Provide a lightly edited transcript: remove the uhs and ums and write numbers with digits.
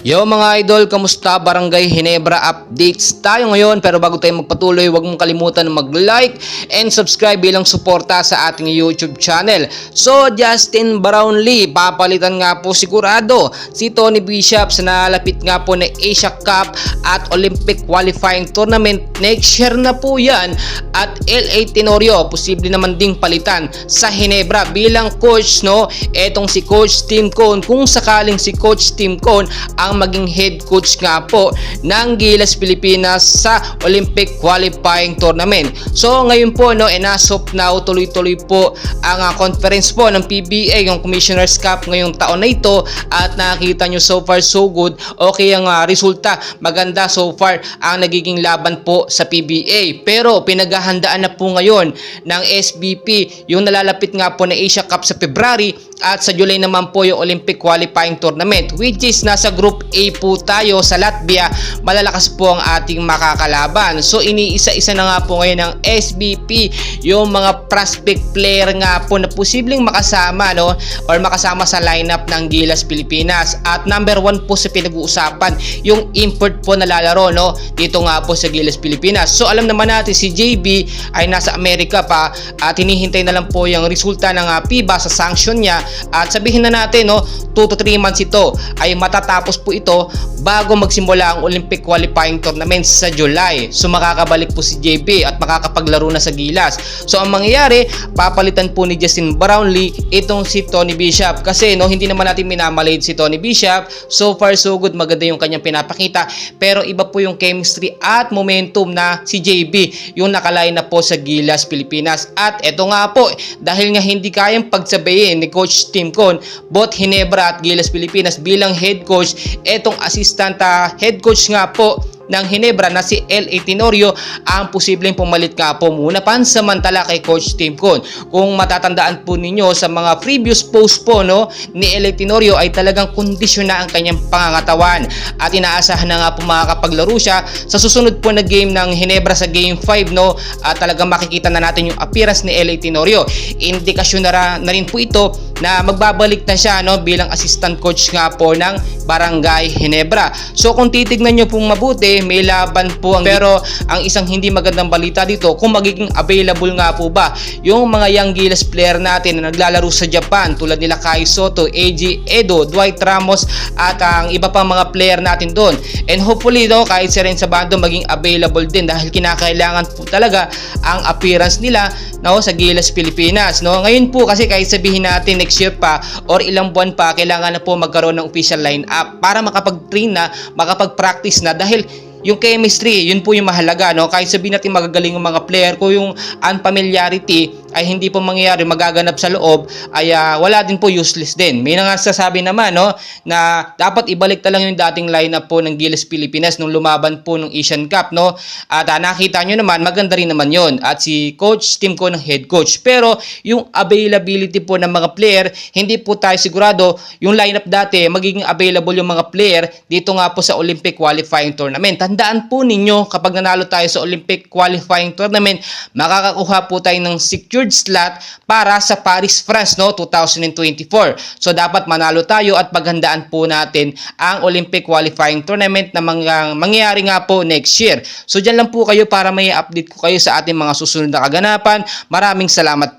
Yo mga idol, kamusta? Barangay Ginebra updates tayo ngayon. Pero bago tayo magpatuloy, huwag mong kalimutan na mag-like and subscribe bilang suporta sa ating YouTube channel. So Justin Brownlee, papalitan nga po sigurado si Tony Bishop sa nalapit nga po na Asia Cup at Olympic qualifying tournament. Next year na po yan. At LA Tenorio, posible naman ding palitan sa Ginebra bilang coach, no? Etong si Coach Tim Cone, kung sakaling si Coach Tim Cone ang maging head coach nga po ng Gilas Pilipinas sa Olympic qualifying tournament. So ngayon po, no, as of now, tuloy-tuloy po ang conference po ng PBA, yung Commissioner's Cup ngayong taon na ito, at nakita nyo so far so good. Okay ang resulta, maganda so far ang nagiging laban po sa PBA. Pero pinaghahandaan na po ngayon ng SBP yung nalalapit nga po na Asia Cup sa February, at sa July naman po yung Olympic qualifying tournament, which is nasa Group A po tayo sa Latvia. Malalakas po ang ating makakalaban. So iniisa-isa na nga po ngayon ng SBP yung mga prospect player nga po na posibleng makasama, no, or makasama sa lineup ng Gilas Pilipinas. At number 1 po sa pinag-uusapan yung import po na lalaro, no, dito nga po sa Gilas Pilipinas. So alam naman natin si JB ay nasa Amerika pa at hinihintay na lang po yung resulta ng FIBA sa sanction niya. At sabihin na natin, no, 2 to 3 months ito ay matatapos po ito bago magsimula ang Olympic qualifying tournament sa July. So makakabalik po si JB at makakapaglaro na sa Gilas. So ang mangyayari, papalitan po ni Justin Brownlee itong si Tony Bishop, kasi no, hindi naman natin minamalade si Tony Bishop. So far so good, maganda yung kanyang pinapakita, pero iba po yung chemistry at momentum na si JB yung nakaline na po sa Gilas Pilipinas. At eto nga po, dahil nga hindi kayang pagsabayin ni Coach Tim Cone both Ginebra at Gilas Pilipinas bilang head coach, etong assistant head coach nga po ng Ginebra na si LA Tenorio ang posibleng pumalit nga po muna pansamantala kay Coach Tim Cone. Kung matatandaan po ninyo sa mga previous post po, no, ni LA Tenorio ay talagang kondisyon na ang kanyang pangangatawan at inaasahan na nga po makakapaglaro siya sa susunod po na game ng Ginebra sa Game 5, no, at talagang makikita na natin yung appearance ni LA Tenorio. Indikasyon na rin po ito na magbabalik na siya, no, bilang assistant coach nga po ng Barangay Ginebra. So kung titignan nyo pong mabuti, may laban po pero ang isang hindi magandang balita dito, kung magiging available nga po ba yung mga young Gilas player natin na naglalaro sa Japan tulad nila Kai Soto, AJ Edo, Dwight Ramos at ang iba pang mga player natin doon. And hopefully, no, kahit si Renzo Bando maging available din, dahil kinakailangan po talaga ang appearance nila, no, sa Gilas Pilipinas, no. Ngayon po kasi kahit sabihin natin next year pa or ilang buwan pa, kailangan na po magkaroon ng official lineup para makapag-train na, makapag-practice na, dahil yung chemistry, yun po yung mahalaga, no? Kahit sabihin natin magagaling yung mga player, kung yung unfamiliarity ay hindi po mangyayari, magaganap sa loob, ay wala din po, useless din. May nangsasabi naman, no, na dapat ibalik na lang yung dating lineup po ng Gilas Pilipinas nung lumaban po ng Asian Cup, no? At nakita nyo naman, maganda rin naman yun. At si Coach Tim Cone ng head coach. Pero yung availability po ng mga player, hindi po tayo sigurado yung lineup dati magiging available yung mga player dito nga po sa Olympic qualifying tournament. Tandaan po ninyo, kapag nanalo tayo sa Olympic qualifying tournament, makakakuha po tayo ng secured slot para sa Paris, France, no, 2024. So dapat manalo tayo at paghandaan po natin ang Olympic qualifying tournament na mangyayari nga po next year. So dyan lang po kayo para may update ko kayo sa ating mga susunod na kaganapan. Maraming salamat po.